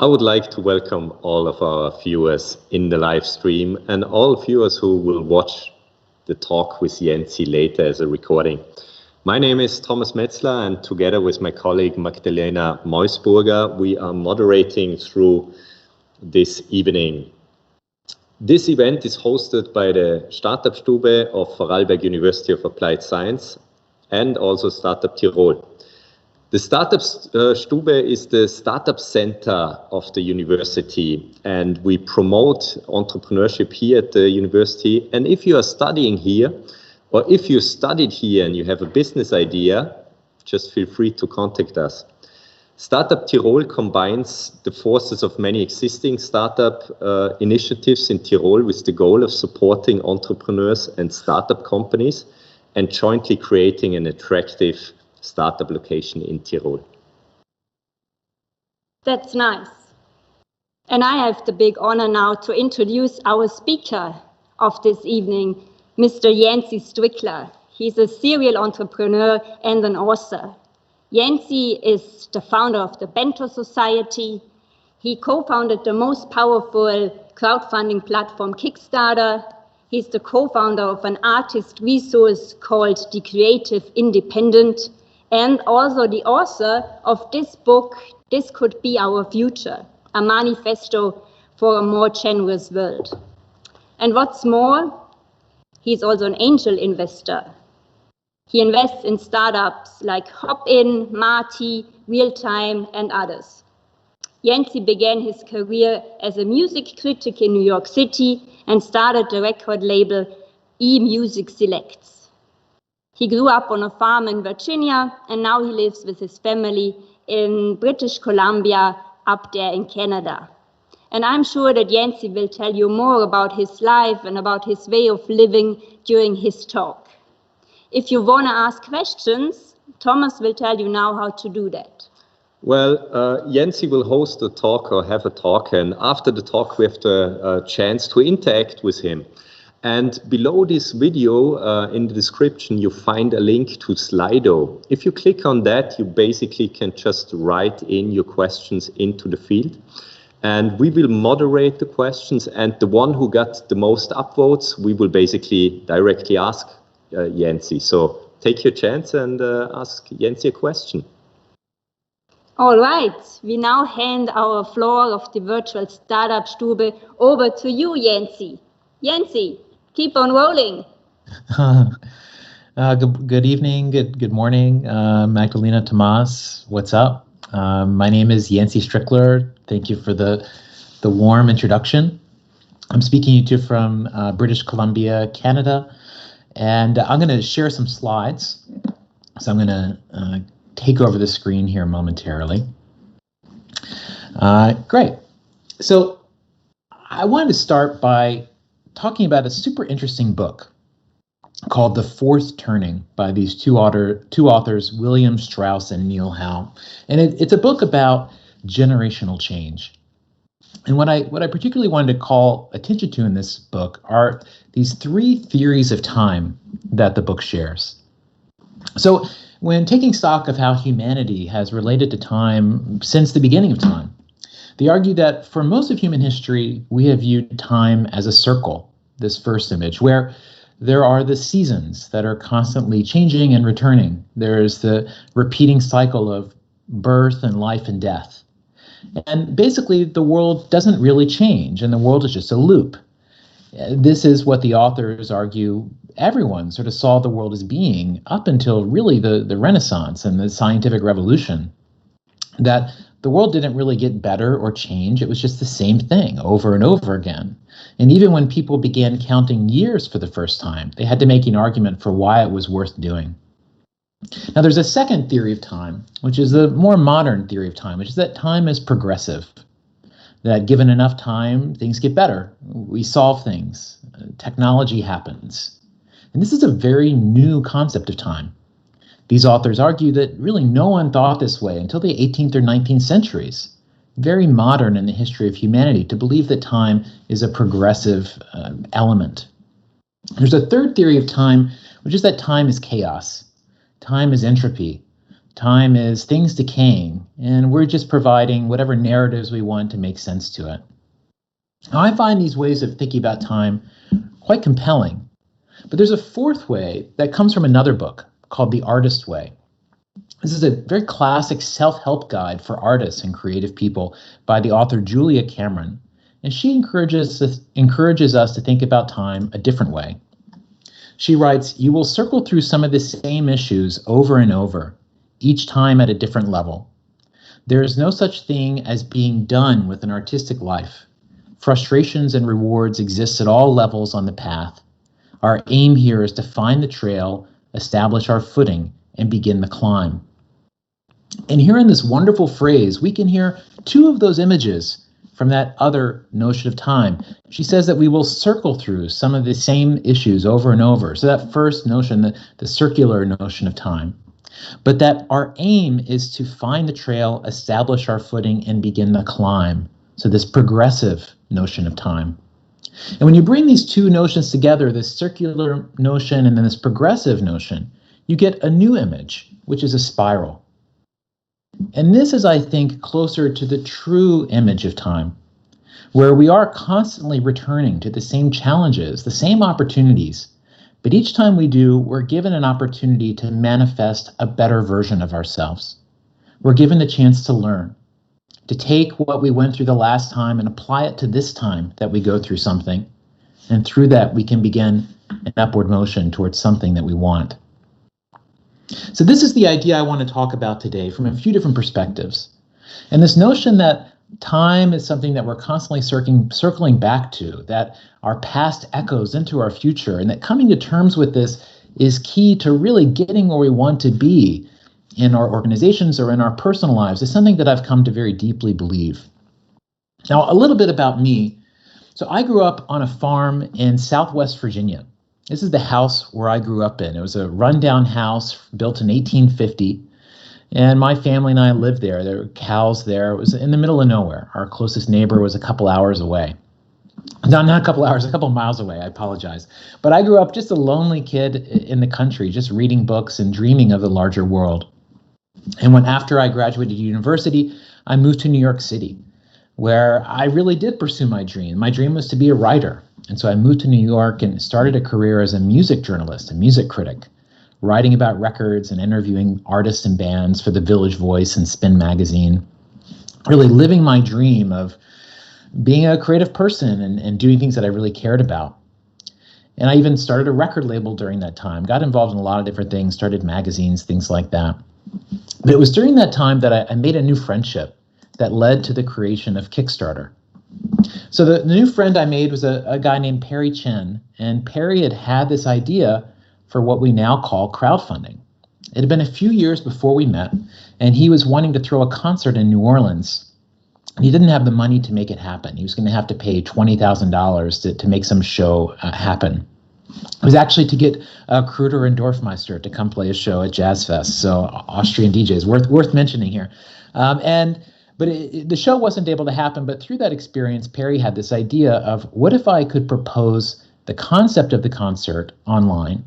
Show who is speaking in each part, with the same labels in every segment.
Speaker 1: I would like to welcome all of our viewers in the live stream and all viewers who will watch the talk with Yancey later as a recording. My name is Thomas Metzler, and together with my colleague Magdalena Meusburger, we are moderating through this evening. This event is hosted by the Startupstube of Vorarlberg University of Applied Science and also Startup Tirol. The Startupstube is the startup center of the university, and we promote entrepreneurship here at the university. And if you are studying here, or if you studied here and you have a business idea, just feel free to contact us. Startup Tirol combines the forces of many existing startup initiatives in Tirol with the goal of supporting entrepreneurs and startup companies and jointly creating an attractive startup location in Tirol.
Speaker 2: That's nice. And I have the big honor now to introduce our speaker of this evening, Mr. Yancey Strickler. He's a serial entrepreneur and an author. Yancey is the founder of the Bento Society. He co-founded the most powerful crowdfunding platform Kickstarter. He's the co-founder of an artist resource called The Creative Independent, and also the author of this book, This Could Be Our Future, a manifesto for a more generous world. And what's more, he's also an angel investor. He invests in startups like Hopin, Marty, Realtime, and others. Yancey began his career as a music critic in New York City and started the record label eMusic Selects. He grew up on a farm in Virginia, and now he lives with his family in British Columbia, up there in Canada. And I'm sure that Yancey will tell you more about his life and about his way of living during his talk. If you want to ask questions, Thomas will tell you now how to do that.
Speaker 1: Well, Yancey will host a talk or have a talk, and after the talk we have the chance to interact with him. And below this video, in the description, you find a link to Slido. If you click on that, you basically can just write in your questions into the field. And we will moderate the questions, and the one who got the most upvotes, we will basically directly ask Yancey. So take your chance and ask Yancey a question.
Speaker 2: All right, we now hand our floor of the virtual Startupstube over to you, Yancey. Yancey, keep on rolling.
Speaker 3: Good evening, good morning, Magdalena, Tomas, what's up? My name is Yancey Strickler. Thank you for the warm introduction. I'm speaking to you from British Columbia, Canada, and I'm going to share some slides. So I'm going to take over the screen here momentarily. Great. So I wanted to start by talking about a super interesting book called The Fourth Turning by these two authors, William Strauss and Neil Howe. And it's a book about generational change. And what I particularly wanted to call attention to in this book are these three theories of time that the book shares. So when taking stock of how humanity has related to time since the beginning of time, they argue that for most of human history, we have viewed time as a circle, this first image, where there are the seasons that are constantly changing and returning. There's the repeating cycle of birth and life and death. And basically, the world doesn't really change, and the world is just a loop. This is what the authors argue everyone sort of saw the world as being up until really the Renaissance and the scientific revolution, that the world didn't really get better or change. It was just the same thing over and over again. And even when people began counting years for the first time, they had to make an argument for why it was worth doing. Now, there's a second theory of time, which is the more modern theory of time, which is that time is progressive, that given enough time, things get better. We solve things. Technology happens. And this is a very new concept of time. These authors argue that really no one thought this way until the 18th or 19th centuries. Very modern in the history of humanity to believe that time is a progressive element. There's a third theory of time, which is that time is chaos. Time is entropy. Time is things decaying, and we're just providing whatever narratives we want to make sense to it. Now, I find these ways of thinking about time quite compelling, but there's a fourth way that comes from another book called The Artist Way. This is a very classic self-help guide for artists and creative people by the author Julia Cameron, and she encourages us to think about time a different way. She writes, "You will circle through some of the same issues over and over, each time at a different level. There is no such thing as being done with an artistic life. Frustrations and rewards exist at all levels on the path. Our aim here is to find the trail, establish our footing, and begin the climb." And here in this wonderful phrase, we can hear two of those images from that other notion of time. She says that we will circle through some of the same issues over and over. So that first notion, the circular notion of time, but that our aim is to find the trail, establish our footing, and begin the climb. So this progressive notion of time. And when you bring these two notions together, this circular notion and then this progressive notion, you get a new image, which is a spiral. And this is, I think, closer to the true image of time, where we are constantly returning to the same challenges, the same opportunities, but each time we do, we're given an opportunity to manifest a better version of ourselves. We're given the chance to learn, to take what we went through the last time and apply it to this time that we go through something. And through that, we can begin an upward motion towards something that we want. So this is the idea I want to talk about today from a few different perspectives. And this notion that time is something that we're constantly circling back to, that our past echoes into our future, and that coming to terms with this is key to really getting where we want to be in our organizations or in our personal lives, is something that I've come to very deeply believe. Now, a little bit about me. So I grew up on a farm in Southwest Virginia. This is the house where I grew up in. It was a rundown house built in 1850, and my family and I lived there. There were cows there. It was in the middle of nowhere. Our closest neighbor was a couple hours away. No, not a couple hours, a couple miles away, I apologize. But I grew up just a lonely kid in the country, just reading books and dreaming of the larger world. And after I graduated university, I moved to New York City, where I really did pursue my dream. My dream was to be a writer. And so I moved to New York and started a career as a music journalist, a music critic, writing about records and interviewing artists and bands for the Village Voice and Spin magazine, really living my dream of being a creative person and doing things that I really cared about. And I even started a record label during that time, got involved in a lot of different things, started magazines, things like that. But it was during that time that I made a new friendship that led to the creation of Kickstarter. So the new friend I made was a guy named Perry Chen, and Perry had this idea for what we now call crowdfunding. It had been a few years before we met, and he was wanting to throw a concert in New Orleans. He didn't have the money to make it happen. He was going to have to pay $20,000 to make some show happen. It was actually to get Kruder and Dorfmeister to come play a show at Jazz Fest, so Austrian DJs, worth mentioning here. But the show wasn't able to happen, but through that experience, Perry had this idea of, what if I could propose the concept of the concert online,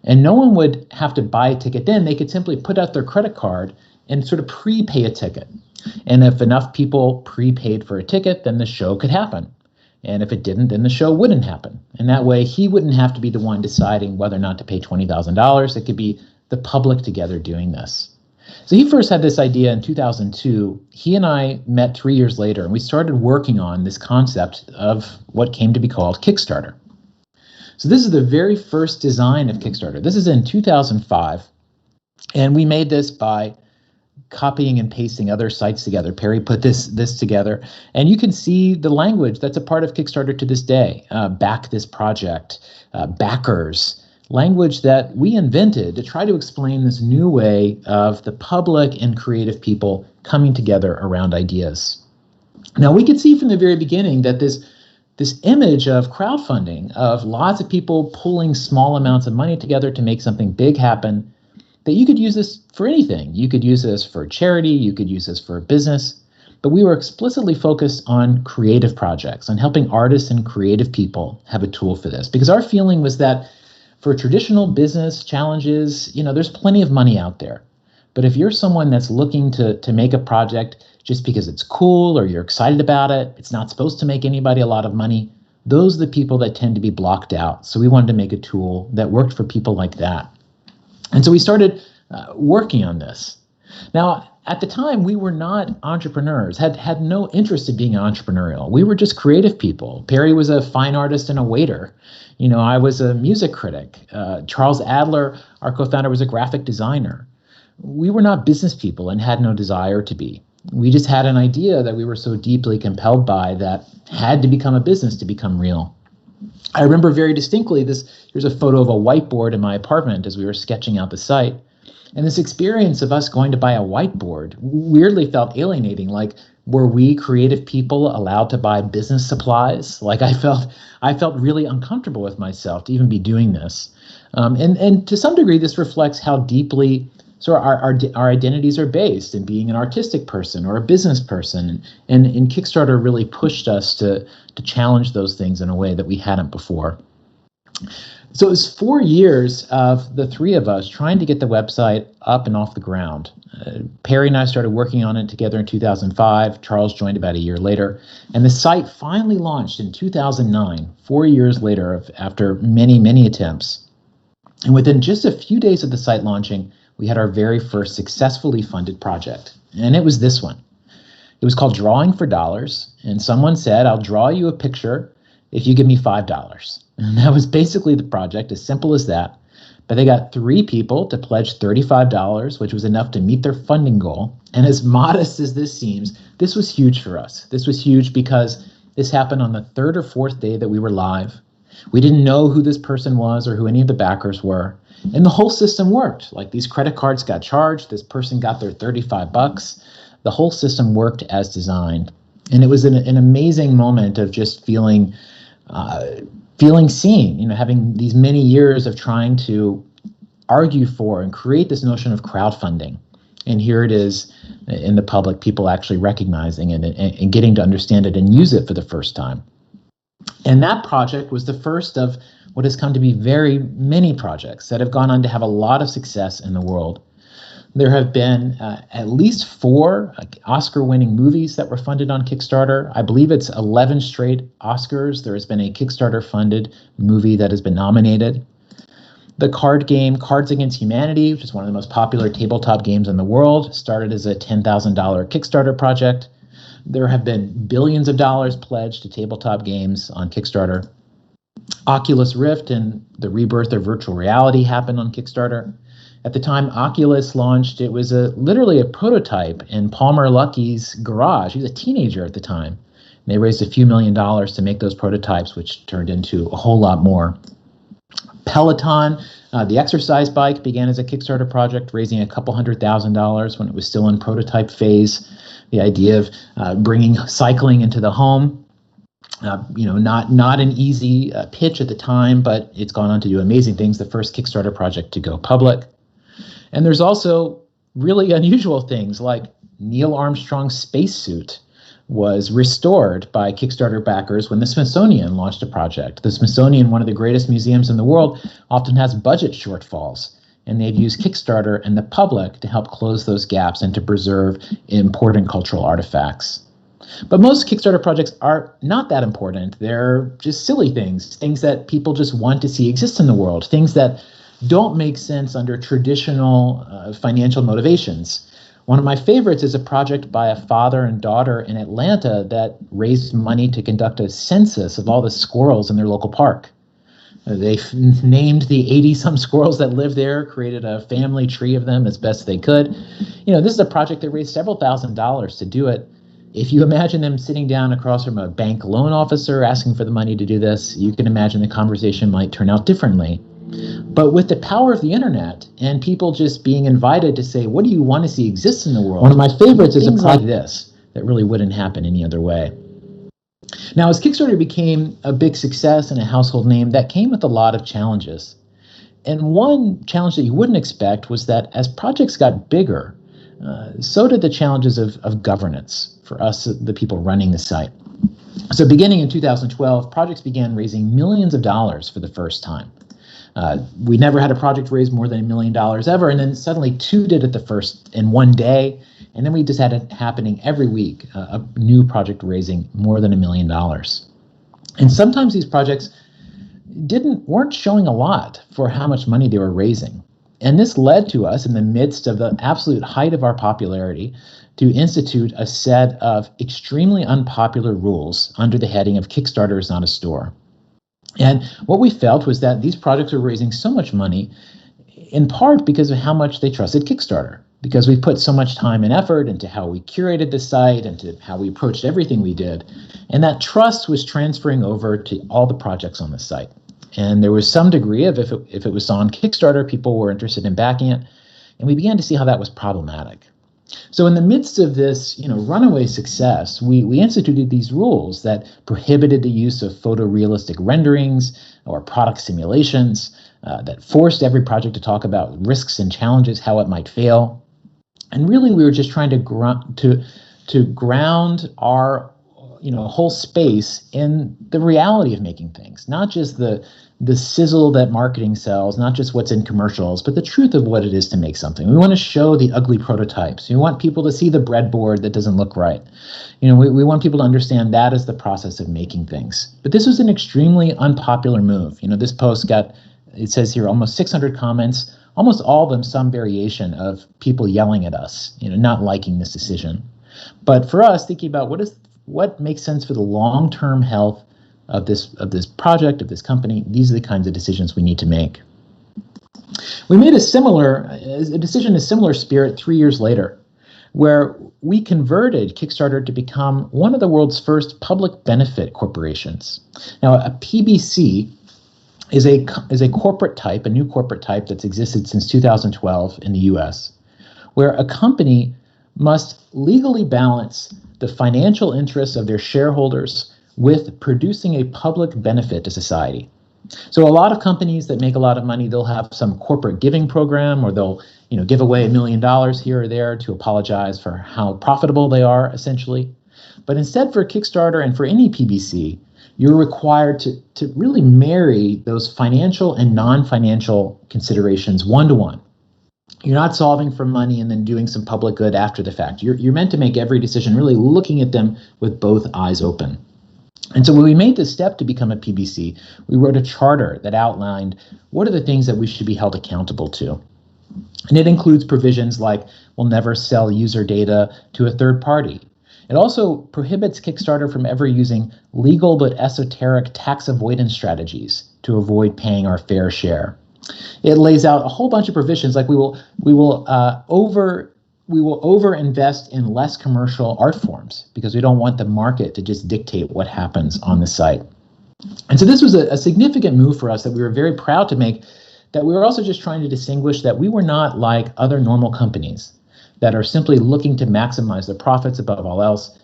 Speaker 3: and no one would have to buy a ticket then. They could simply put out their credit card and sort of prepay a ticket. And if enough people prepaid for a ticket, then the show could happen. And if it didn't, then the show wouldn't happen. And that way, he wouldn't have to be the one deciding whether or not to pay $20,000. It could be the public together doing this. So he first had this idea in 2002. He and I met 3 years later, and we started working on this concept of what came to be called Kickstarter. So this is the very first design of Kickstarter. This is in 2005, and we made this by copying and pasting other sites together. Perry put this together, and you can see the language that's a part of Kickstarter to this day. Back this project, backers, language that we invented to try to explain this new way of the public and creative people coming together around ideas. Now, we could see from the very beginning that this image of crowdfunding, of lots of people pulling small amounts of money together to make something big happen, that you could use this for anything. You could use this for charity, you could use this for a business, but we were explicitly focused on creative projects, on helping artists and creative people have a tool for this, because our feeling was that for traditional business challenges, there's plenty of money out there. But if you're someone that's looking to make a project just because it's cool or you're excited about it, it's not supposed to make anybody a lot of money, those are the people that tend to be blocked out. So we wanted to make a tool that worked for people like that. And so we started working on this. Now, at the time, we were not entrepreneurs, had no interest in being entrepreneurial. We were just creative people. Perry was a fine artist and a waiter. I was a music critic. Charles Adler, our co-founder, was a graphic designer. We were not business people and had no desire to be. We just had an idea that we were so deeply compelled by that had to become a business to become real. I remember very distinctly here's a photo of a whiteboard in my apartment as we were sketching out the site. And this experience of us going to buy a whiteboard weirdly felt alienating. Like, were we creative people allowed to buy business supplies? Like, I felt really uncomfortable with myself to even be doing this. And to some degree, this reflects how deeply our identities are based in being an artistic person or a business person. And Kickstarter really pushed us to challenge those things in a way that we hadn't before. So it was 4 years of the three of us trying to get the website up and off the ground. Perry and I started working on it together in 2005. Charles joined about a year later. And the site finally launched in 2009, 4 years later after many, many attempts. And within just a few days of the site launching, we had our very first successfully funded project. And it was this one. It was called Drawing for Dollars. And someone said, I'll draw you a picture if you give me $5. And that was basically the project, as simple as that. But they got 3 people to pledge $35, which was enough to meet their funding goal. And as modest as this seems, this was huge for us. This was huge because this happened on the 3rd or 4th day that we were live. We didn't know who this person was or who any of the backers were. And the whole system worked. Like, these credit cards got charged. This person got their $35. The whole system worked as designed. And it was an amazing moment of just feeling seen, having these many years of trying to argue for and create this notion of crowdfunding. And here it is in the public, people actually recognizing it and getting to understand it and use it for the first time. And that project was the first of what has come to be very many projects that have gone on to have a lot of success in the world. There have been at least 4 Oscar-winning movies that were funded on Kickstarter. I believe it's 11 straight Oscars. There has been a Kickstarter-funded movie that has been nominated. The card game Cards Against Humanity, which is one of the most popular tabletop games in the world, started as a $10,000 Kickstarter project. There have been billions of dollars pledged to tabletop games on Kickstarter. Oculus Rift and the rebirth of virtual reality happened on Kickstarter. At the time Oculus launched, it was literally a prototype in Palmer Luckey's garage. He was a teenager at the time. And they raised a few $1 million to make those prototypes, which turned into a whole lot more. Peloton, the exercise bike, began as a Kickstarter project, raising a couple $100,000 when it was still in prototype phase. The idea of bringing cycling into the home, not an easy pitch at the time, but it's gone on to do amazing things. The first Kickstarter project to go public. And there's also really unusual things like Neil Armstrong's spacesuit was restored by Kickstarter backers when the Smithsonian launched a project. The Smithsonian, one of the greatest museums in the world, often has budget shortfalls. And they've used Kickstarter and the public to help close those gaps and to preserve important cultural artifacts. But most Kickstarter projects are not that important. They're just silly things that people just want to see exist in the world, things that don't make sense under traditional financial motivations. One of my favorites is a project by a father and daughter in Atlanta that raised money to conduct a census of all the squirrels in their local park. They named the 80-some squirrels that live there, created a family tree of them as best they could. This is a project that raised several $1,000s to do it. If you imagine them sitting down across from a bank loan officer asking for the money to do this, you can imagine the conversation might turn out differently. But with the power of the internet and people just being invited to say, what do you want to see exist in the world? One of my favorites is a project like this that really wouldn't happen any other way. Now, as Kickstarter became a big success and a household name, that came with a lot of challenges. And one challenge that you wouldn't expect was that as projects got bigger, so did the challenges of governance for us, the people running the site. So beginning in 2012, projects began raising millions of dollars for the first time. We never had a project raise more than $1 million ever, and then suddenly 2 did it in one day, and then we just had it happening every week, a new project raising more than $1 million. And sometimes these projects weren't showing a lot for how much money they were raising. And this led to us, in the midst of the absolute height of our popularity, to institute a set of extremely unpopular rules under the heading of Kickstarter is not a store. And what we felt was that these projects were raising so much money, in part because of how much they trusted Kickstarter, because we put so much time and effort into how we curated the site and to how we approached everything we did. And that trust was transferring over to all the projects on the site. And there was some degree of, if it was on Kickstarter, people were interested in backing it. And we began to see how that was problematic. So in the midst of this, runaway success, we instituted these rules that prohibited the use of photorealistic renderings or product simulations, that forced every project to talk about risks and challenges, how it might fail. And really, we were just trying to ground our whole space in the reality of making things, not just the sizzle that marketing sells, not just what's in commercials, but the truth of what it is to make something. We want to show the ugly prototypes. We want people to see the breadboard that doesn't look right. We want people to understand that is the process of making things. But this was an extremely unpopular move. This post it says here, almost 600 comments, almost all of them some variation of people yelling at us, not liking this decision. But for us, thinking about what makes sense for the long-term health of this project, of this company, these are the kinds of decisions we need to make. We made a decision in similar spirit 3 years later, where we converted Kickstarter to become one of the world's first public benefit corporations. Now, a PBC is a corporate type, a new corporate type that's existed since 2012 in the US, where a company must legally balance the financial interests of their shareholders with producing a public benefit to society. So a lot of companies that make a lot of money, they'll have some corporate giving program, or they'll give away $1 million here or there to apologize for how profitable they are, essentially. But instead, for Kickstarter and for any PBC, you're required to really marry those financial and non-financial considerations one-to-one. You're not solving for money and then doing some public good after the fact. You're meant to make every decision really looking at them with both eyes open. And so when we made this step to become a PBC, we wrote a charter that outlined what are the things that we should be held accountable to. And it includes provisions like we'll never sell user data to a third party. It also prohibits Kickstarter from ever using legal but esoteric tax avoidance strategies to avoid paying our fair share. It lays out a whole bunch of provisions, like we will over-invest in less commercial art forms because we don't want the market to just dictate what happens on the site. And so this was a significant move for us that we were very proud to make, that we were also just trying to distinguish that we were not like other normal companies that are simply looking to maximize their profits above all else.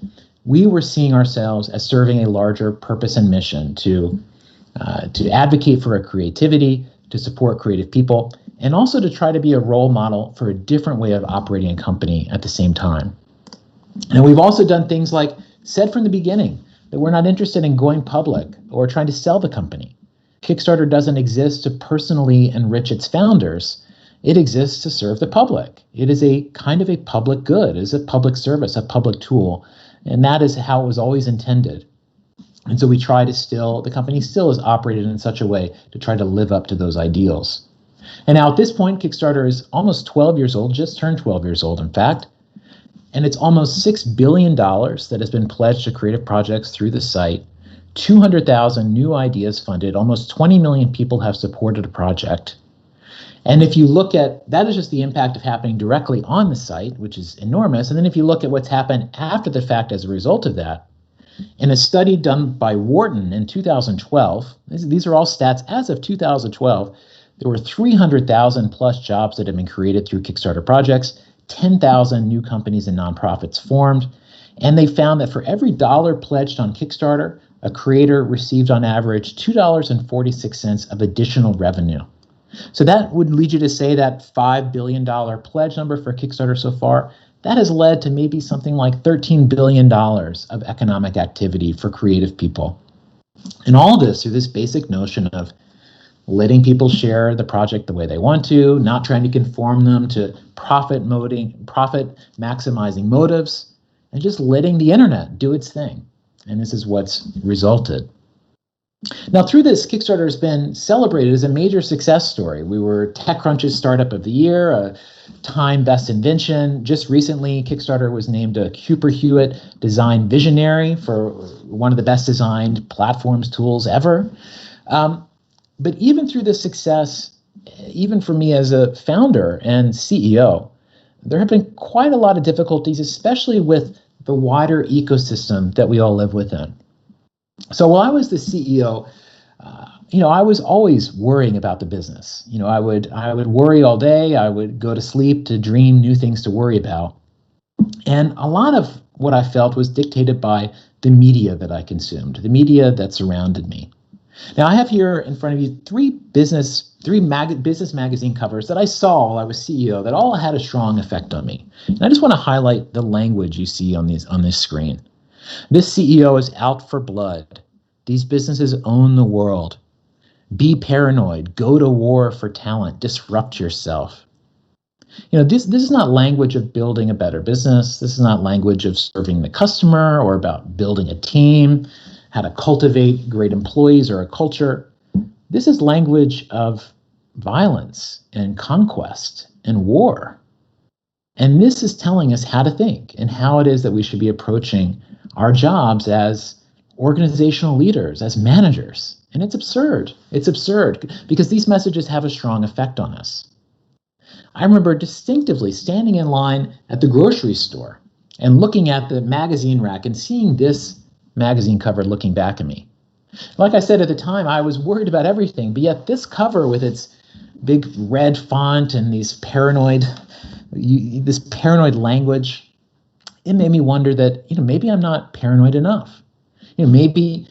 Speaker 3: We were seeing ourselves as serving a larger purpose and mission to advocate for our creativity, to support creative people, and also to try to be a role model for a different way of operating a company at the same time. And we've also done things like said from the beginning that we're not interested in going public or trying to sell the company. Kickstarter doesn't exist to personally enrich its founders. It exists to serve the public. It is a kind of a public good. It is a public service, a public tool. And that is how it was always intended. And so the company still is operated in such a way to try to live up to those ideals. And now at this point, Kickstarter is almost 12 years old, just turned 12 years old, in fact. And it's almost $6 billion that has been pledged to creative projects through the site. 200,000 new ideas funded. Almost 20 million people have supported a project. And if you look at, that is just the impact of happening directly on the site, which is enormous. And then if you look at what's happened after the fact as a result of that, in a study done by Wharton in 2012, these are all stats as of 2012, there were 300,000 plus jobs that have been created through Kickstarter projects, 10,000 new companies and nonprofits formed, and they found that for every dollar pledged on Kickstarter, a creator received on average $2.46 of additional revenue. So that would lead you to say that $5 billion pledge number for Kickstarter so far, that has led to maybe something like $13 billion of economic activity for creative people. And all this through this basic notion of letting people share the project the way they want to, not trying to conform them to profit maximizing motives, and just letting the internet do its thing. And this is what's resulted. Now, through this, Kickstarter has been celebrated as a major success story. We were TechCrunch's Startup of the Year, a Time Best Invention. Just recently, Kickstarter was named a Cooper Hewitt Design Visionary for one of the best designed platforms tools ever. But even through this success, even for me as a founder and CEO, there have been quite a lot of difficulties, especially with the wider ecosystem that we all live within. So while I was the CEO, I was always worrying about the business. I would worry all day. I would go to sleep to dream new things to worry about. And a lot of what I felt was dictated by the media that I consumed, the media that surrounded me. Now, I have here in front of you three business magazine covers that I saw while I was CEO that all had a strong effect on me. And I just want to highlight the language you see on this screen. This CEO is out for blood. These businesses own the world. Be paranoid. Go to war for talent. Disrupt yourself. This is not language of building a better business. This is not language of serving the customer or about building a team, how to cultivate great employees or a culture. This is language of violence and conquest and war. And this is telling us how to think and how it is that we should be approaching our jobs as organizational leaders, as managers. And it's absurd. It's absurd because these messages have a strong effect on us. I remember distinctively standing in line at the grocery store and looking at the magazine rack and seeing this magazine cover looking back at me. Like I said at the time, I was worried about everything, but yet this cover with its big red font and this paranoid language, it made me wonder that, maybe I'm not paranoid enough. Maybe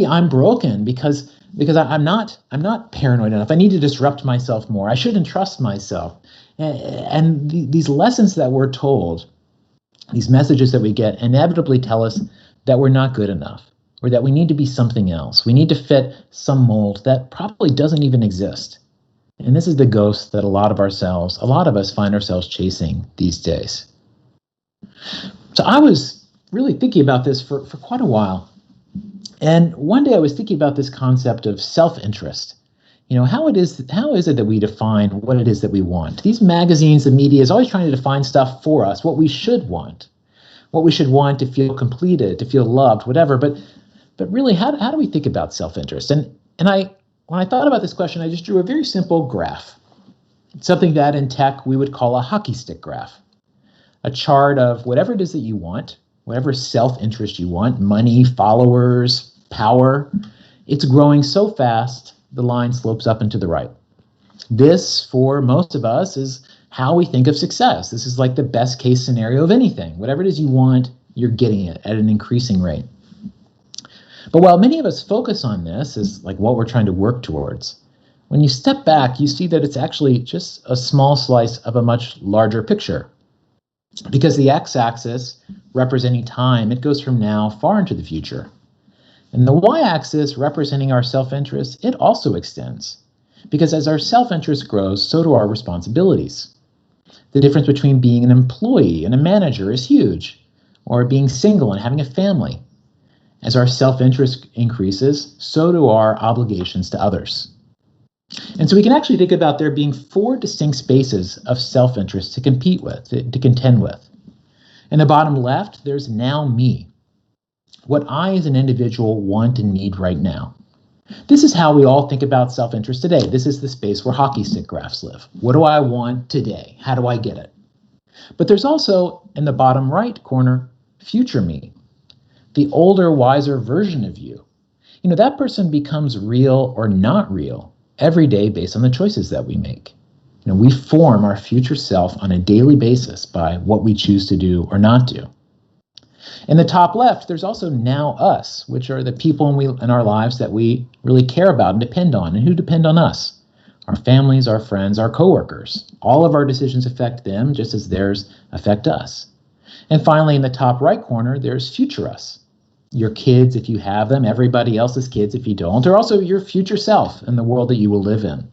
Speaker 3: I'm broken because I'm not paranoid enough. I need to disrupt myself more. I shouldn't trust myself. And these lessons that we're told, these messages that we get, inevitably tell us that we're not good enough, or that we need to be something else. We need to fit some mold that probably doesn't even exist. And this is the ghost that a lot of us find ourselves chasing these days. So I was really thinking about this for quite a while. And one day I was thinking about this concept of self-interest. How is it that we define what it is that we want? These magazines, the media is always trying to define stuff for us, what we should want to feel completed, to feel loved, whatever. But really, how do we think about self-interest? And when I thought about this question, I just drew a very simple graph. It's something that in tech we would call a hockey stick graph. A chart of whatever it is that you want, whatever self-interest you want, money, followers, power. It's growing so fast, the line slopes up and to the right. This, for most of us, is how we think of success. This is like the best case scenario of anything. Whatever it is you want, you're getting it at an increasing rate. But while many of us focus on this as like what we're trying to work towards, when you step back, you see that it's actually just a small slice of a much larger picture. Because the x-axis, representing time, it goes from now far into the future. And the y-axis, representing our self-interest, it also extends. Because as our self-interest grows, so do our responsibilities. The difference between being an employee and a manager is huge, or being single and having a family. As our self-interest increases, so do our obligations to others. And so we can actually think about there being 4 distinct spaces of self-interest to compete with, to contend with. In the bottom left, there's now me. What I as an individual want and need right now. This is how we all think about self-interest today. This is the space where hockey stick graphs live. What do I want today? How do I get it? But there's also, in the bottom right corner, future me. The older, wiser version of you. That person becomes real or not real every day based on the choices that we make. We form our future self on a daily basis by what we choose to do or not do. In the top left, there's also now us, which are the people in our lives that we really care about and depend on, and who depend on us. Our families, our friends, our coworkers. All of our decisions affect them just as theirs affect us. And finally, in the top right corner, there's future us. your kids if you have them, everybody else's kids if you don't, or also your future self and the world that you will live in.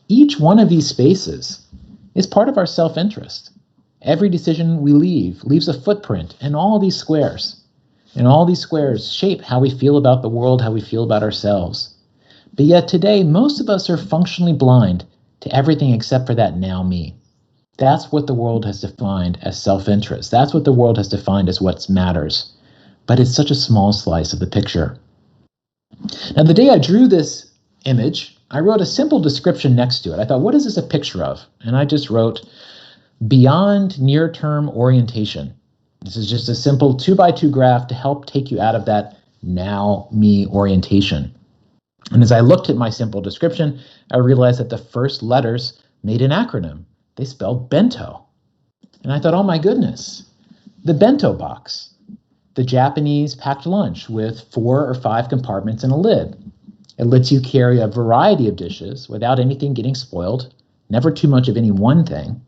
Speaker 3: Each one of these spaces is part of our self-interest. Every decision we leaves a footprint in all these squares. And all these squares shape how we feel about the world, how we feel about ourselves. But yet today, most of us are functionally blind to everything except for that now me. That's what the world has defined as self-interest. That's what the world has defined as what matters. But it's such a small slice of the picture. Now, the day I drew this image, I wrote a simple description next to it. I thought, what is this a picture of? And I just wrote, beyond near-term orientation. This is just a simple 2x2 graph to help take you out of that now me orientation. And as I looked at my simple description, I realized that the first letters made an acronym. They spelled Bento. And I thought, oh my goodness, the bento box, the Japanese packed lunch with 4 or 5 compartments and a lid. It lets you carry a variety of dishes without anything getting spoiled, never too much of any one thing.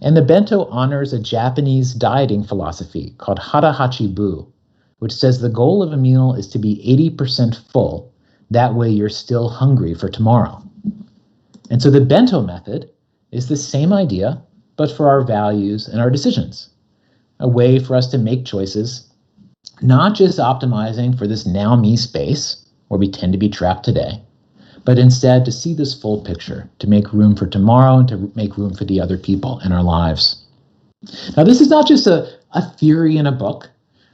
Speaker 3: And the bento honors a Japanese dieting philosophy called hara hachi bu, which says the goal of a meal is to be 80% full. That way you're still hungry for tomorrow. And so the bento method is the same idea, but for our values and our decisions. A way for us to make choices, not just optimizing for this now me space, where we tend to be trapped today, but instead to see this full picture, to make room for tomorrow and to make room for the other people in our lives. Now, this is not just a theory in a book.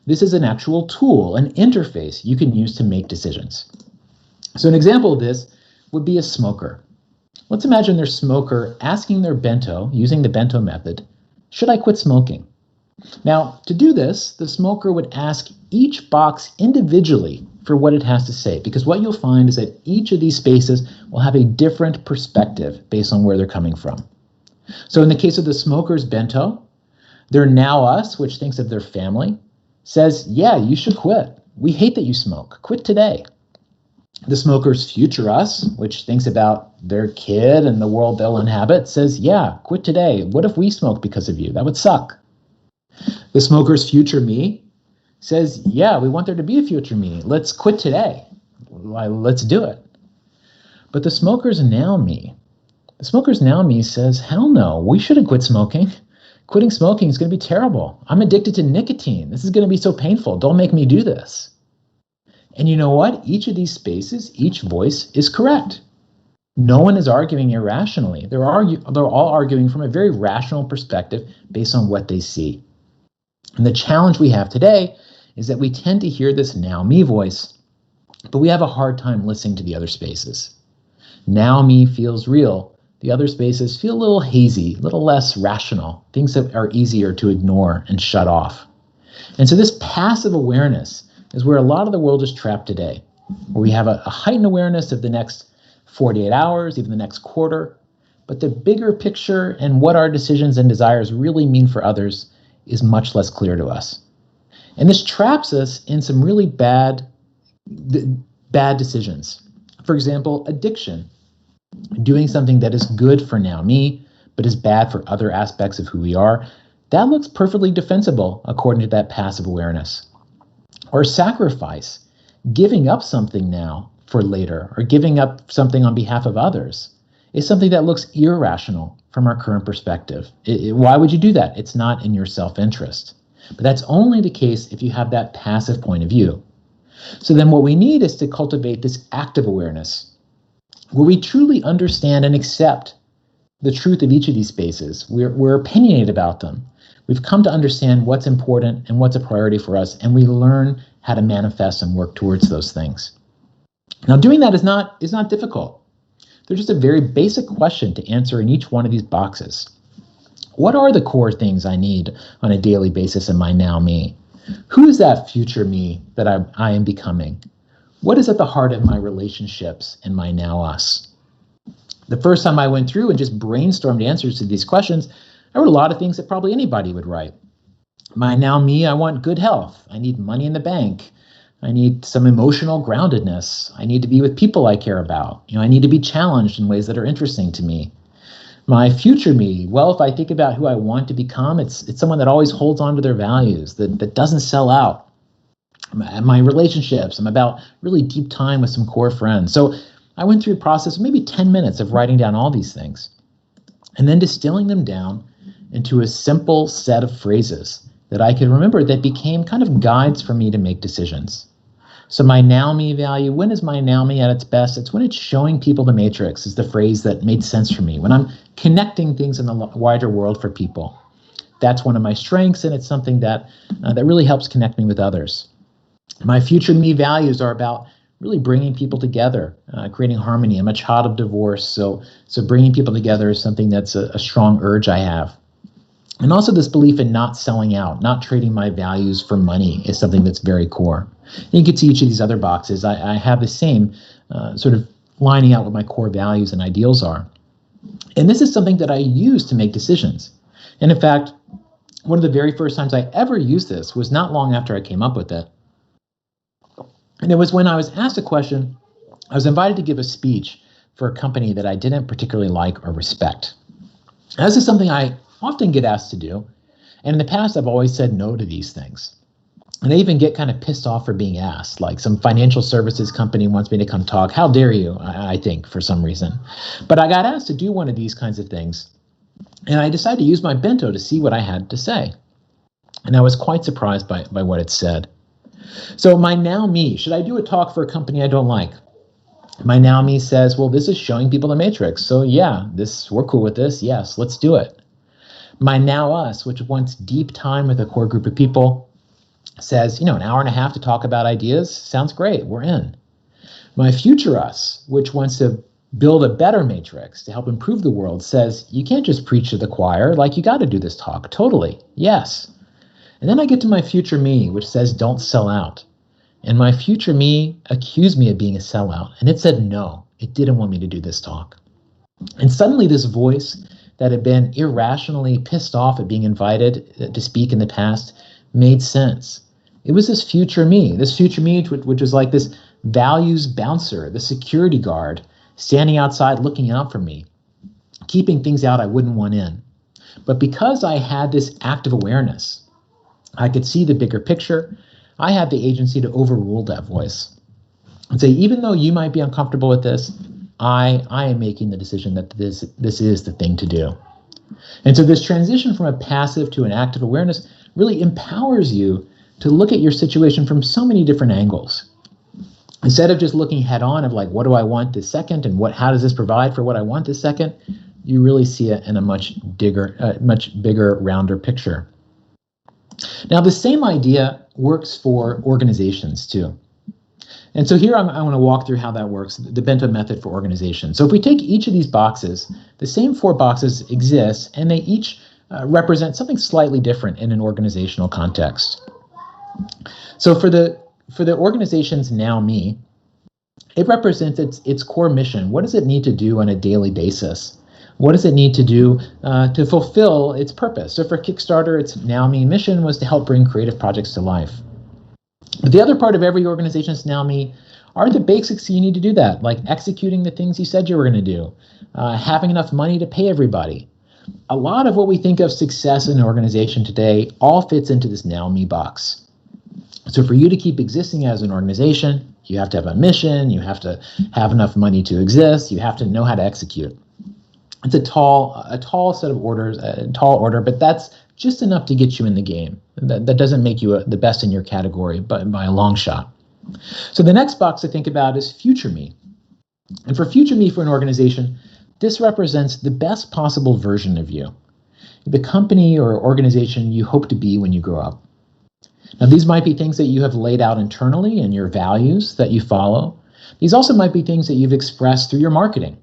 Speaker 3: This is an actual tool, an interface you can use to make decisions. So an example of this would be a smoker. Let's imagine their smoker asking their bento, using the bento method, should I quit smoking? Now, to do this, the smoker would ask each box individually for what it has to say, because what you'll find is that each of these spaces will have a different perspective based on where they're coming from. So in the case of the smoker's bento, their now us, which thinks of their family, says, yeah, you should quit. We hate that you smoke. Quit today. The smoker's future us, which thinks about their kid and the world they'll inhabit, says, yeah, quit today. What if we smoke because of you? That would suck. The smoker's future me says, yeah, we want there to be a future me. Let's quit today. Let's do it. But the smoker's now me says, hell no, we shouldn't quit smoking. Quitting smoking is going to be terrible. I'm addicted to nicotine. This is going to be so painful. Don't make me do this. And you know what? Each of these spaces, each voice is correct. No one is arguing irrationally. They're all arguing from a very rational perspective based on what they see. And the challenge we have today is that we tend to hear this now me voice, but we have a hard time listening to the other spaces. Now me feels real. The other spaces feel a little hazy, a little less rational, things that are easier to ignore and shut off. And so this passive awareness is where a lot of the world is trapped today, where we have a heightened awareness of the next 48 hours, even the next quarter, but the bigger picture and what our decisions and desires really mean for others is much less clear to us. And this traps us in some really bad decisions. For example, addiction. Doing something that is good for now me, but is bad for other aspects of who we are, that looks perfectly defensible according to that passive awareness. Or sacrifice, giving up something now for later, or giving up something on behalf of others, is something that looks irrational from our current perspective. Why would you do that? It's not in your self-interest. But that's only the case if you have that passive point of view. So then what we need is to cultivate this active awareness, where we truly understand and accept the truth of each of these spaces. We're opinionated about them. We've come to understand what's important and what's a priority for us, and we learn how to manifest and work towards those things. Now, doing that is not difficult. There's just a very basic question to answer in each one of these boxes. What are the core things I need on a daily basis in my now me? Who is that future me that I am becoming? What is at the heart of my relationships and my now us? The first time I went through and just brainstormed answers to these questions, I wrote a lot of things that probably anybody would write. My now me, I want good health. I need money in the bank. I need some emotional groundedness. I need to be with people I care about. I need to be challenged in ways that are interesting to me. My future me, well, if I think about who I want to become, it's someone that always holds on to their values, that doesn't sell out. my relationships. I'm about really deep time with some core friends. So I went through a process of maybe 10 minutes of writing down all these things and then distilling them down into a simple set of phrases that I could remember that became kind of guides for me to make decisions. So my now me value, when is my now me at its best? It's when it's showing people the matrix, is the phrase that made sense for me. When I'm connecting things in the wider world for people. That's one of my strengths, and it's something that really helps connect me with others. My future me values are about really bringing people together, creating harmony. I'm a child of divorce, so bringing people together is something that's a strong urge I have. And also this belief in not selling out, not trading my values for money is something that's very core. And you can see each of these other boxes. I have the same sort of lining out what my core values and ideals are. And this is something that I use to make decisions. And in fact, one of the very first times I ever used this was not long after I came up with it. And it was when I was asked a question. I was invited to give a speech for a company that I didn't particularly like or respect. Now, this is something I often get asked to do. And in the past, I've always said no to these things. And I even get kind of pissed off for being asked. Like some financial services company wants me to come talk. How dare you, I think, for some reason. But I got asked to do one of these kinds of things. And I decided to use my bento to see what I had to say. And I was quite surprised by what it said. So my now me, should I do a talk for a company I don't like? My now me says, well, this is showing people the matrix. So yeah, we're cool with this. Yes, let's do it. My now us, which wants deep time with a core group of people, says, an hour and a half to talk about ideas. Sounds great. We're in. My future us, which wants to build a better matrix to help improve the world, says, you can't just preach to the choir. Like, you got to do this talk. Totally. Yes. And then I get to my future me, which says, don't sell out. And my future me accused me of being a sellout. And it said, no, it didn't want me to do this talk. And suddenly this voice that had been irrationally pissed off at being invited to speak in the past made sense. It was this future me which was like this values bouncer, the security guard, standing outside looking out for me, keeping things out I wouldn't want in. But because I had this active awareness, I could see the bigger picture. I had the agency to overrule that voice and say, even though you might be uncomfortable with this, I am making the decision that this is the thing to do. And so this transition from a passive to an active awareness really empowers you to look at your situation from so many different angles. Instead of just looking head on of like, what do I want this second, and how does this provide for what I want this second, you really see it in a much bigger, rounder picture. Now, the same idea works for organizations too. And so here I want to walk through how that works, the Bento Method for organizations. So if we take each of these boxes, the same 4 boxes exist, and they each represent something slightly different in an organizational context. So for the organization's now me, it represents its core mission. What does it need to do on a daily basis? What does it need to do to fulfill its purpose? So for Kickstarter, its now me mission was to help bring creative projects to life. But the other part of every organization's now me are the basics you need to do that, like executing the things you said you were going to do, having enough money to pay everybody. A lot of what we think of success in an organization today all fits into this now me box. So for you to keep existing as an organization, you have to have a mission, you have to have enough money to exist, you have to know how to execute. It's a tall set of orders, a tall order, but that's just enough to get you in the game. That doesn't make you the best in your category, but by a long shot. So the next box to think about is future me. And for future me for an organization, this represents the best possible version of you, the company or organization you hope to be when you grow up. Now, these might be things that you have laid out internally in your values that you follow. These also might be things that you've expressed through your marketing.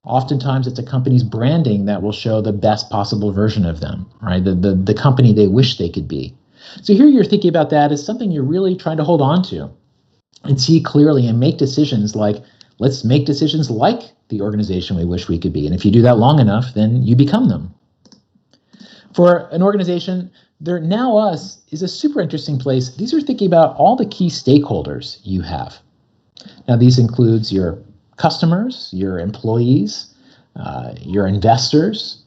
Speaker 3: Oftentimes, it's a company's branding that will show the best possible version of them, right? The company they wish they could be. So here you're thinking about that as something you're really trying to hold on to and see clearly and make decisions like, let's make decisions like the organization we wish we could be. And if you do that long enough, then you become them. For an organization, their now us is a super interesting place. These are thinking about all the key stakeholders you have. Now, these includes your customers, your employees, your investors,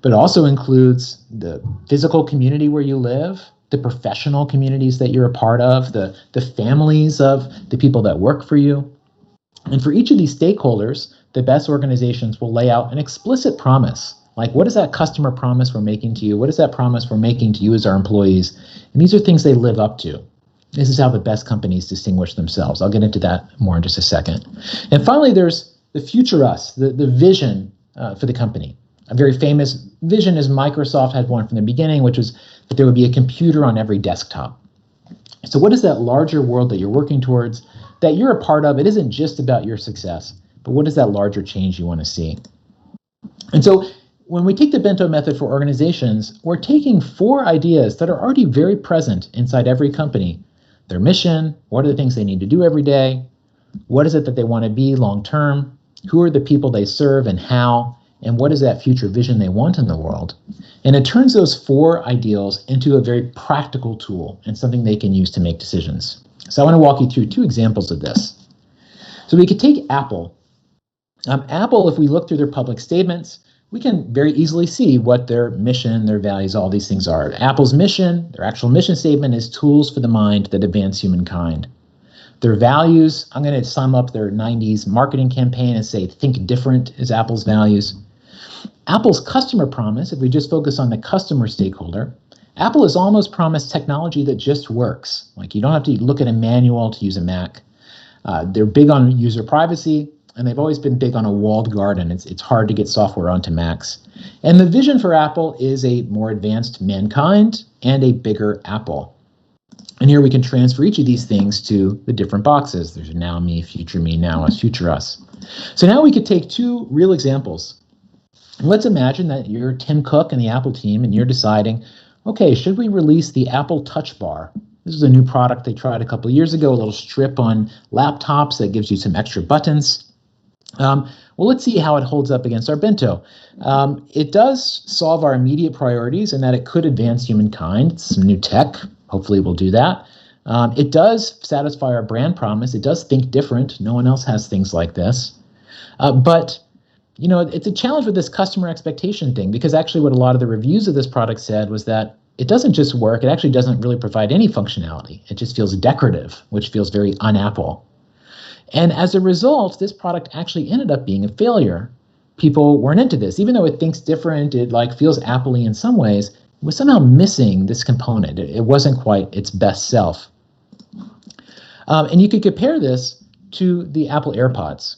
Speaker 3: but also includes the physical community where you live, the professional communities that you're a part of, the families of the people that work for you. And for each of these stakeholders, the best organizations will lay out an explicit promise. Like, what is that customer promise we're making to you? What is that promise we're making to you as our employees? And these are things they live up to. This is how the best companies distinguish themselves. I'll get into that more in just a second. And finally, there's the future us, the vision for the company. A very famous vision is Microsoft had one from the beginning, which was that there would be a computer on every desktop. So what is that larger world that you're working towards, that you're a part of? It isn't just about your success, but what is that larger change you want to see? And so when we take the Bento method for organizations, we're taking 4 ideas that are already very present inside every company. Their mission, what are the things they need to do every day, what is it that they want to be long term, who are the people they serve and how, and what is that future vision they want in the world. And it turns those 4 ideals into a very practical tool and something they can use to make decisions. So I want to walk you through 2 examples of this. So we could take Apple. Apple, if we look through their public statements, we can very easily see what their mission, their values, all these things are. Apple's mission, their actual mission statement, is tools for the mind that advance humankind. Their values, I'm going to sum up their 90s marketing campaign and say, think different is Apple's values. Apple's customer promise, if we just focus on the customer stakeholder, Apple has almost promised technology that just works. Like, you don't have to look at a manual to use a Mac. They're big on user privacy, and they've always been big on a walled garden. It's hard to get software onto Macs. And the vision for Apple is a more advanced mankind and a bigger Apple. And here we can transfer each of these things to the different boxes. There's now me, now us, future us. So now we could take 2 real examples. Let's imagine that you're Tim Cook and the Apple team, and you're deciding, okay, should we release the Apple Touch Bar? This is a new product they tried a couple of years ago, a little strip on laptops that gives you some extra buttons. Well, let's see how it holds up against our Bento. It does solve our immediate priorities in that it could advance humankind. It's some new tech. Hopefully we'll do that. It does satisfy our brand promise. It does think different. No one else has things like this. But you know, it's a challenge with this customer expectation thing, because actually what a lot of the reviews of this product said was that it doesn't just work. It actually doesn't really provide any functionality. It just feels decorative, which feels very un-Apple. And as a result, this product actually ended up being a failure. People weren't into this. Even though it thinks different, it feels Apple-y in some ways, it was somehow missing this component. It wasn't quite its best self. And you could compare this to the Apple AirPods.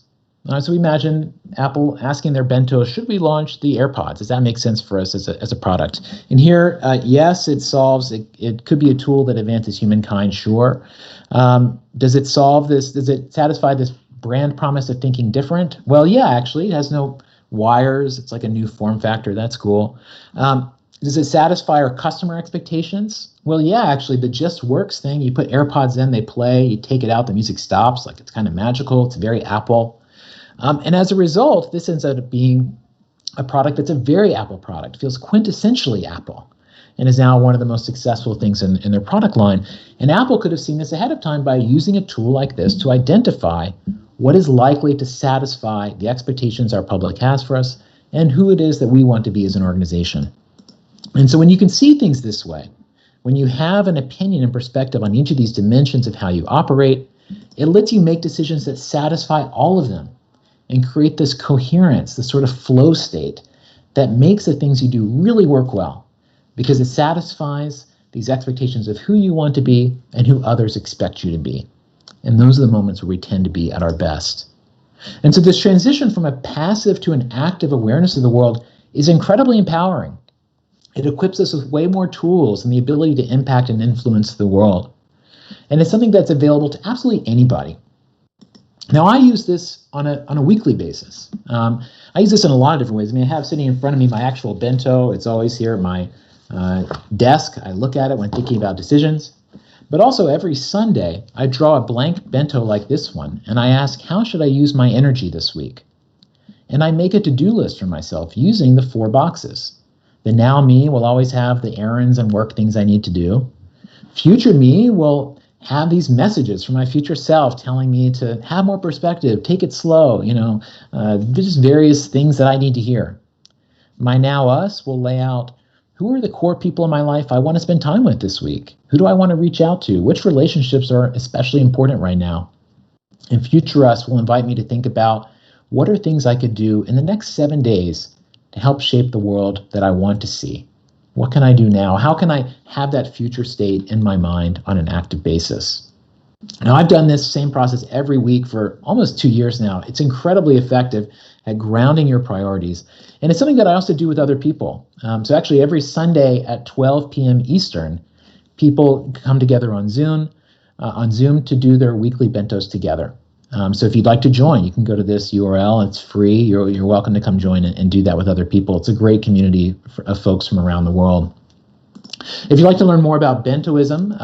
Speaker 3: So imagine Apple asking their Bento, should we launch the AirPods? Does that make sense for us as a product? And here, yes, it could be a tool that advances humankind, sure. Does it solve this? Does it satisfy this brand promise of thinking different? Well, yeah, actually, it has no wires. It's like a new form factor. That's cool. Does it satisfy our customer expectations? Well, yeah, actually, the just works thing. You put AirPods in, they play, you take it out, the music stops. Like, it's kind of magical. It's very Apple. And as a result, this ends up being a product that's a very Apple product, feels quintessentially Apple, and is now one of the most successful things in their product line. And Apple could have seen this ahead of time by using a tool like this to identify what is likely to satisfy the expectations our public has for us and who it is that we want to be as an organization. And so when you can see things this way, when you have an opinion and perspective on each of these dimensions of how you operate, it lets you make decisions that satisfy all of them and create this coherence, this sort of flow state that makes the things you do really work well, because it satisfies these expectations of who you want to be and who others expect you to be. And those are the moments where we tend to be at our best. And so this transition from a passive to an active awareness of the world is incredibly empowering. It equips us with way more tools and the ability to impact and influence the world. And it's something that's available to absolutely anybody. Now, I use this on a weekly basis. I use this in a lot of different ways. I mean, I have sitting in front of me my actual Bento. It's always here at my desk. I look at it when thinking about decisions. But also every Sunday, I draw a blank Bento like this one, and I ask, how should I use my energy this week? And I make a to-do list for myself using the 4 boxes. The now me will always have the errands and work things I need to do. Future me will have these messages from my future self telling me to have more perspective, take it slow, just various things that I need to hear. My now us will lay out Who are the core people in my life I want to spend time with this week? Who do I want to reach out to? Which relationships are especially important right now? And Future Us will invite me to think about what are things I could do in the next 7 days to help shape the world that I want to see. What can I do now? How can I have that future state in my mind on an active basis? Now, I've done this same process every week for almost 2 years now. It's incredibly effective at grounding your priorities. And it's something that I also do with other people. So actually, every Sunday at 12 p.m. Eastern, people come together on Zoom to do their weekly bentos together. So if you'd like to join, you can go to this URL. It's free. You're welcome to come join and do that with other people. It's a great community of folks from around the world. If you'd like to learn more about Bentoism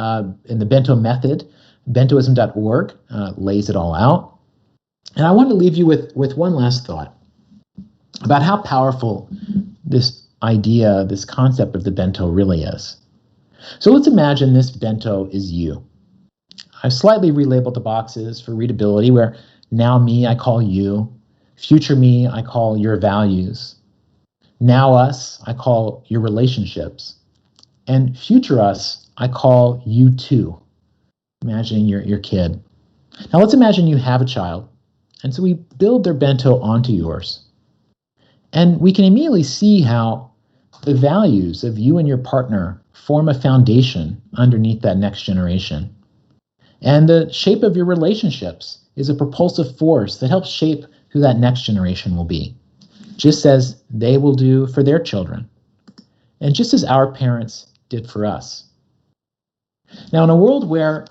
Speaker 3: and the Bento Method, Bentoism.org lays it all out. And I want to leave you with one last thought about how powerful this idea, this concept of the bento really is. So let's imagine this bento is you. I've slightly relabeled the boxes for readability, where now me I call you, future me I call your values, now us I call your relationships, and future us I call you too. Imagining your kid. Now let's imagine you have a child, and so we build their bento onto yours. And we can immediately see how the values of you and your partner form a foundation underneath that next generation. And the shape of your relationships is a propulsive force that helps shape who that next generation will be, just as they will do for their children, and just as our parents did for us. Now, in a world where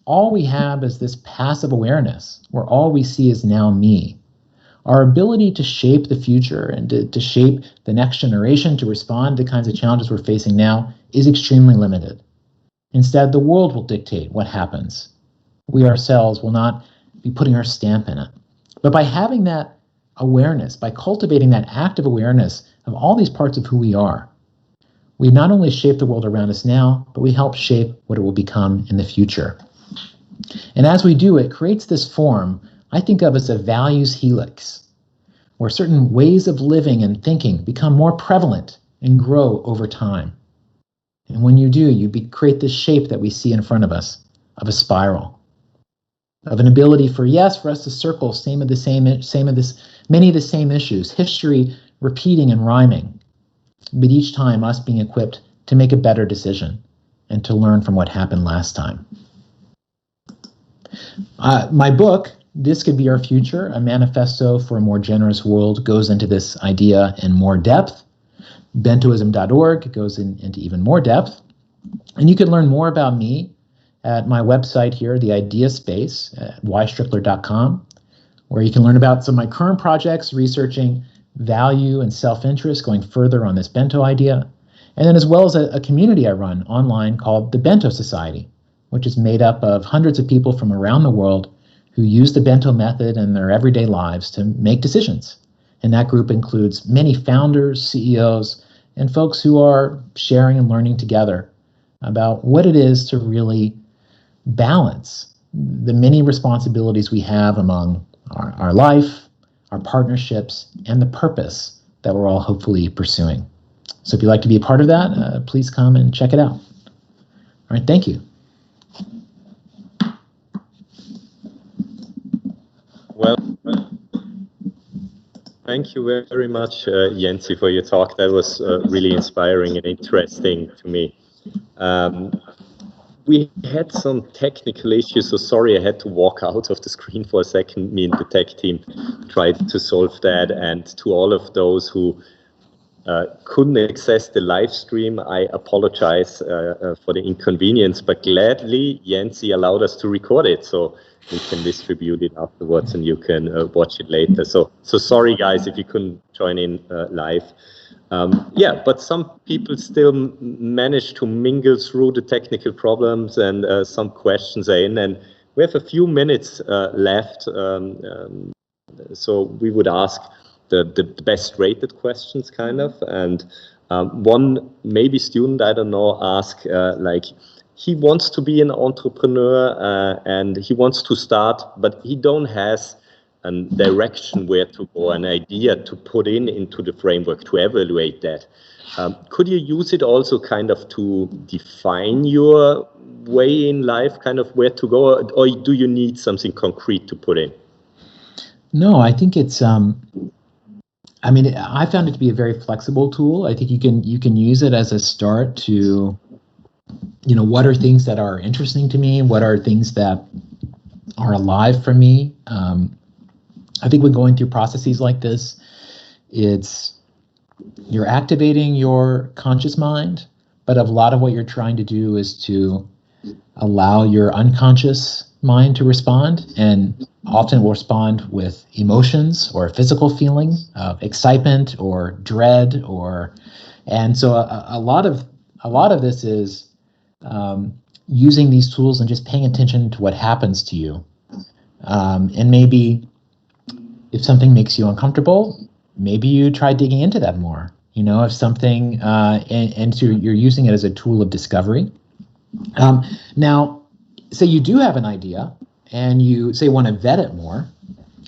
Speaker 3: all we have is this passive awareness, where all we see is now me, our ability to shape the future and to shape the next generation to respond to the kinds of challenges we're facing now is extremely limited. Instead, the world will dictate what happens. We ourselves will not be putting our stamp in it. But by having that awareness, by cultivating that active awareness of all these parts of who we are, we not only shape the world around us now, but we help shape what it will become in the future. And as we do, it creates this form I think of as a values helix, where certain ways of living and thinking become more prevalent and grow over time. And when you do, you create this shape that we see in front of us, of a spiral, of an ability for us to circle many of the same issues, history repeating and rhyming, but each time us being equipped to make a better decision and to learn from what happened last time. My book, This Could Be Our Future, a Manifesto for a More Generous World, goes into this idea in more depth. Bentoism.org goes into even more depth. And you can learn more about me at my website here, the Idea Space, at ystrickler.com, where you can learn about some of my current projects, researching value and self-interest, going further on this bento idea, and then as well as a community I run online called the Bento Society, which is made up of hundreds of people from around the world who use the Bento Method in their everyday lives to make decisions. And that group includes many founders, CEOs, and folks who are sharing and learning together about what it is to really balance the many responsibilities we have among our life, our partnerships, and the purpose that we're all hopefully pursuing. So if you'd like to be a part of that, please come and check it out. All right, thank you.
Speaker 1: Well, thank you very much, Yancey, for your talk. That was really inspiring and interesting to me. We had some technical issues, so sorry I had to walk out of the screen for a second. Me and the tech team tried to solve that, and to all of those who couldn't access the live stream, I apologize for the inconvenience, but gladly Yancey allowed us to record it, so we can distribute it afterwards and you can watch it later. So sorry guys if you couldn't join in live. Yeah, but some people still manage to mingle through the technical problems, and some questions are in, and we have a few minutes left, so we would ask the best rated questions, kind of. And one maybe student, I don't know, ask like, he wants to be an entrepreneur and he wants to start, but he don't has direction where to go, an idea to put into the framework to evaluate that. Could you use it also kind of to define your way in life, kind of where to go, or do you need something concrete to put in?
Speaker 3: No, I think it's, I mean, I found it to be a very flexible tool. I think you can use it as a start to, what are things that are interesting to me? What are things that are alive for me? I think when going through processes like this, you're activating your conscious mind, but a lot of what you're trying to do is to allow your unconscious mind to respond, and often will respond with emotions or physical feeling of excitement or dread, and so a lot of this is using these tools and just paying attention to what happens to you, and maybe if something makes you uncomfortable, maybe you try digging into that more. If something, and so you're using it as a tool of discovery. Now, say you do have an idea and you say want to vet it more,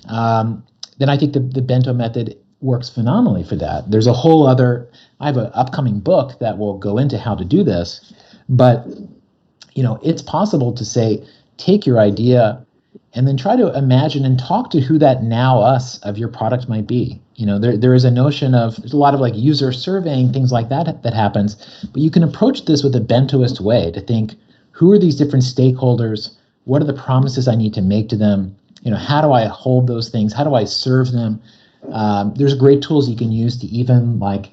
Speaker 3: then I think the Bento method works phenomenally for that. There's a whole other, I have an upcoming book that will go into how to do this, but it's possible to say, take your idea and then try to imagine and talk to who that now us of your product might be. There is a notion of, there's a lot of like user surveying, things like that happens, but you can approach this with a Bentoist way to think, who are these different stakeholders? What are the promises I need to make to them? How do I hold those things? How do I serve them? There's great tools you can use to even like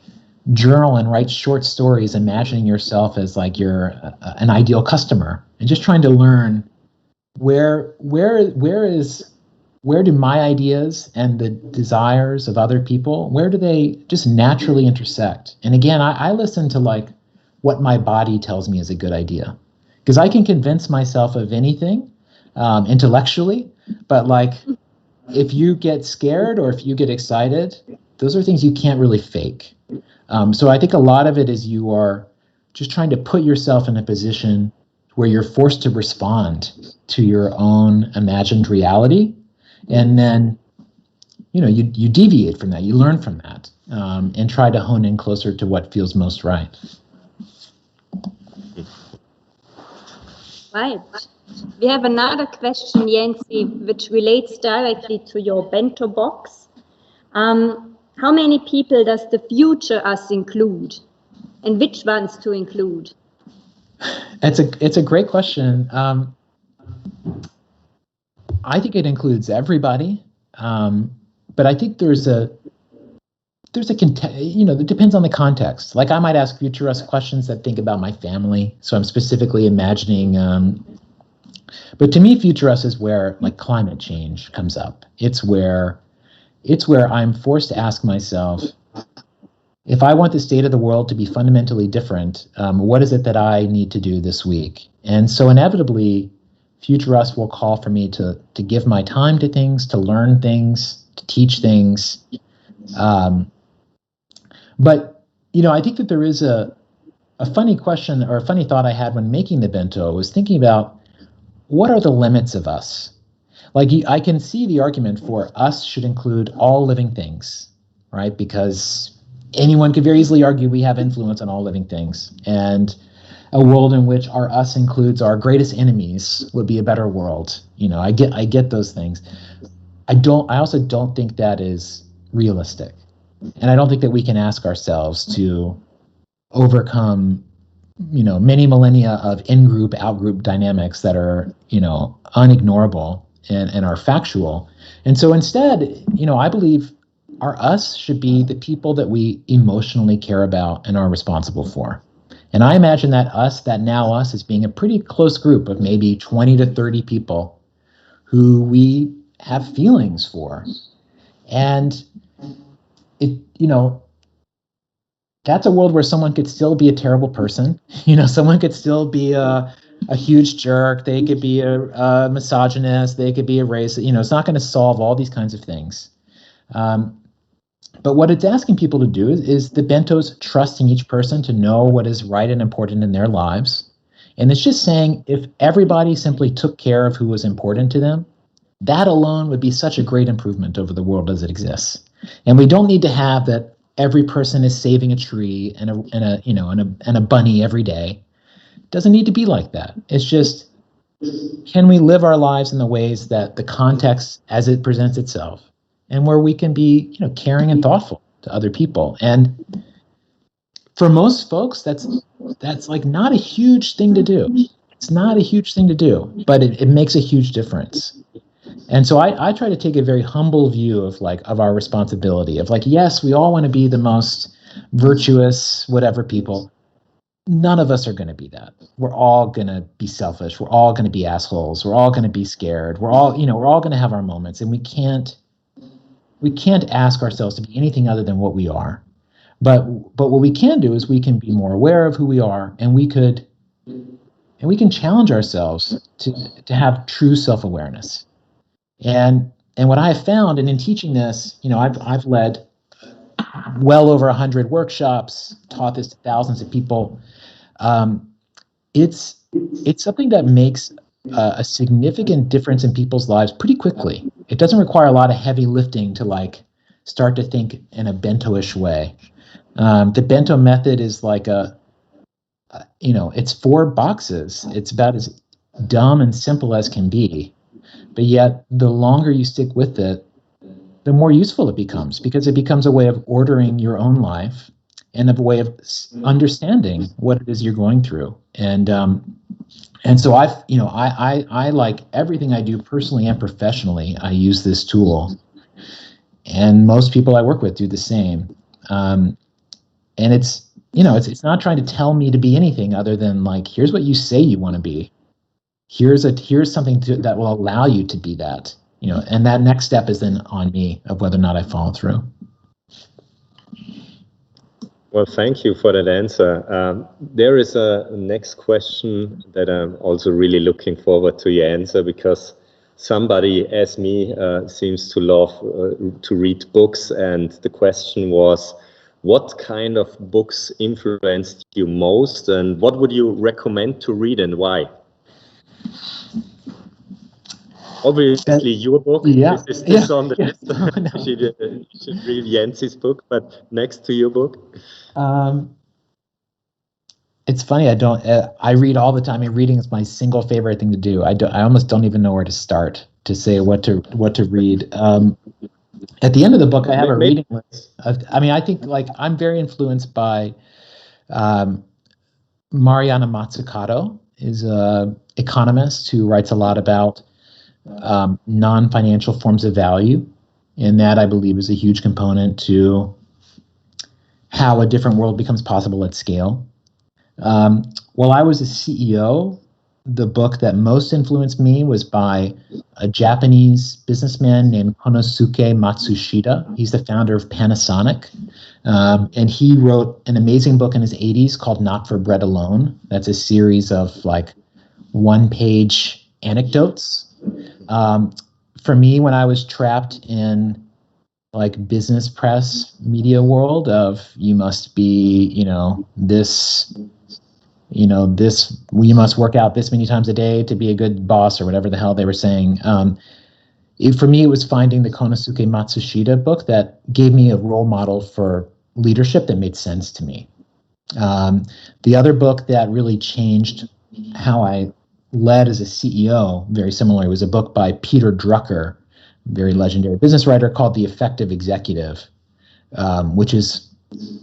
Speaker 3: journal and write short stories, imagining yourself as like you're an ideal customer, and just trying to learn where do my ideas and the desires of other people, where do they just naturally intersect? And again, I listen to like what my body tells me is a good idea, because I can convince myself of anything intellectually, but like if you get scared or if you get excited, those are things you can't really fake. So I think a lot of it is you are just trying to put yourself in a position where you're forced to respond to your own imagined reality. And then, you deviate from that, you learn from that, and try to hone in closer to what feels most right.
Speaker 2: Right. We have another question, Yancey, which relates directly to your bento box. How many people does the future us include, and which ones to include?
Speaker 3: It's a great question. I think it includes everybody, but I think there's a it depends on the context. Like I might ask future us questions that think about my family, so I'm specifically imagining. But to me, future us is where like climate change comes up. It's where I'm forced to ask myself, if I want the state of the world to be fundamentally different, what is it that I need to do this week? And so inevitably, future us will call for me to give my time to things, to learn things, to teach things. But I think that there is a funny question or a funny thought I had when making the bento. I was thinking about, what are the limits of us? Like I can see the argument for us should include all living things, right? Because anyone could very easily argue we have influence on all living things, and a world in which our us includes our greatest enemies would be a better world. I get those things. I also don't think that is realistic, and I don't think that we can ask ourselves to overcome many millennia of in-group, out-group dynamics that are unignorable and are factual. And so instead, I believe our us should be the people that we emotionally care about and are responsible for. And I imagine that now us, as being a pretty close group of maybe 20 to 30 people who we have feelings for. And that's a world where someone could still be a terrible person. Someone could still be a huge jerk. They could be a misogynist. They could be a racist. It's not going to solve all these kinds of things. But what it's asking people to do is the bento's trusting each person to know what is right and important in their lives. And it's just saying, if everybody simply took care of who was important to them, that alone would be such a great improvement over the world as it exists. And we don't need to have that every person is saving a tree and a bunny every day. It doesn't need to be like that. It's just, can we live our lives in the ways that the context as it presents itself, and where we can be, caring and thoughtful to other people. And for most folks, that's like not a huge thing to do. It's not a huge thing to do, but it makes a huge difference. And so I try to take a very humble view of our responsibility of yes, we all want to be the most virtuous, whatever people. None of us are going to be that. We're all going to be selfish. We're all going to be assholes. We're all going to be scared. We're all going to have our moments, and we can't ask ourselves to be anything other than what we are. But what we can do is we can be more aware of who we are, and we can challenge ourselves to have true self-awareness. And what I have found, and in teaching this, I've led well over 100 workshops, taught this to thousands of people. It's something that makes a significant difference in people's lives pretty quickly. It doesn't require a lot of heavy lifting to start to think in a Bento-ish way. The Bento Method is it's 4 boxes. It's about as dumb and simple as can be. But yet, the longer you stick with it, the more useful it becomes, because it becomes a way of ordering your own life and a way of understanding what it is you're going through. And so I like everything I do personally and professionally, I use this tool. And most people I work with do the same. And it's not trying to tell me to be anything other than here's what you say you want to be. Here's something that will allow you to be that, and that next step is then on me of whether or not I follow through.
Speaker 1: Well, thank you for that answer. There is a next question that I'm also really looking forward to your answer, because somebody, as me, seems to love to read books, and the question was, what kind of books influenced you most, and what would you recommend to read and why? Obviously, your book.
Speaker 3: Yeah.
Speaker 1: This is on the list.
Speaker 3: No.
Speaker 1: You should read Yancey's book, but next to your book.
Speaker 3: It's funny. I read all the time. Reading is my single favorite thing to do. I almost don't even know where to start to say what to read. At the end of the book, I have a reading list. I think I'm very influenced by Mariana Mazzucato, is a economist who writes a lot about non-financial forms of value, and that, I believe, is a huge component to how a different world becomes possible at scale. While I was a CEO, the book that most influenced me was by a Japanese businessman named Konosuke Matsushita. He's the founder of Panasonic. And he wrote an amazing book in his 80s called Not for Bread Alone. That's a series of one-page anecdotes. For me, when I was trapped in business press media world of you must be, this, you must work out this many times a day to be a good boss, or whatever the hell they were saying. For me, it was finding the Konosuke Matsushita book that gave me a role model for leadership that made sense to me. The other book that really changed how I led as a CEO, very similar, was a book by Peter Drucker, very legendary business writer, called The Effective Executive, which is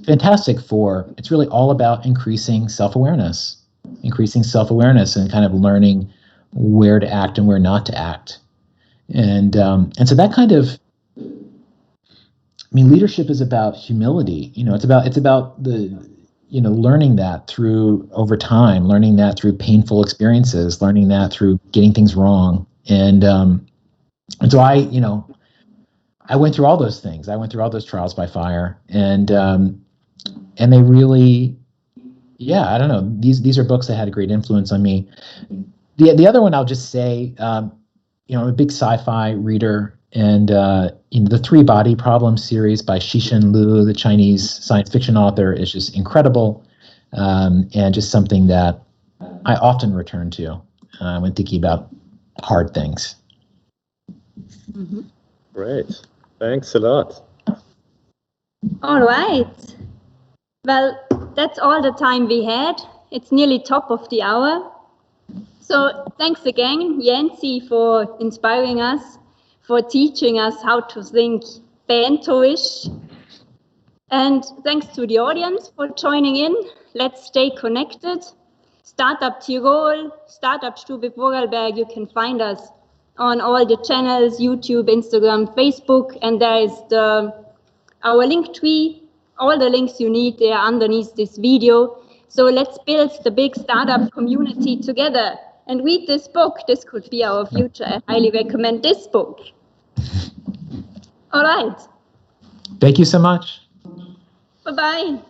Speaker 3: fantastic it's really all about increasing self-awareness and kind of learning where to act and where not to act. And so that kind of, leadership is about humility. It's about the, learning that over time, learning that through painful experiences, learning that through getting things wrong. And so I went through all those things. I went through all those trials by fire, and they really, I don't know. These are books that had a great influence on me. The other one, I'll just say, I'm a big sci-fi reader, and the 3 Body Problem series by Cixin Liu, the Chinese science fiction author, is just incredible, and just something that I often return to when thinking about hard things.
Speaker 1: Great. Thanks a lot.
Speaker 2: All right. Well, that's all the time we had. It's nearly top of the hour. So thanks again, Yancey, for inspiring us, for teaching us how to think Bentoish. And thanks to the audience for joining in. Let's stay connected. Startup Tirol, startupstube Vorarlberg, you can find us on all the channels, YouTube, Instagram, Facebook, and there is our link tree. All the links you need there underneath this video. So let's build the big startup community together and read this book. This could be our future. I highly recommend this book. All right.
Speaker 3: Thank you so much.
Speaker 2: Bye-bye.